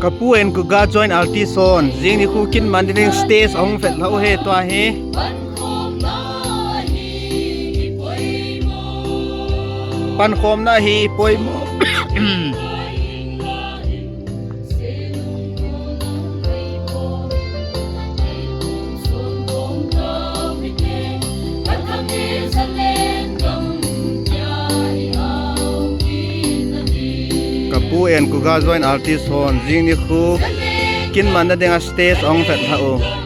Kapuen ku ga join altison jing ni khu kin man ding stage ong fet lau he to he pan khom na hi poi mo Kapuen ku ga join altison jing ni khu kin man ding stage ong fet lau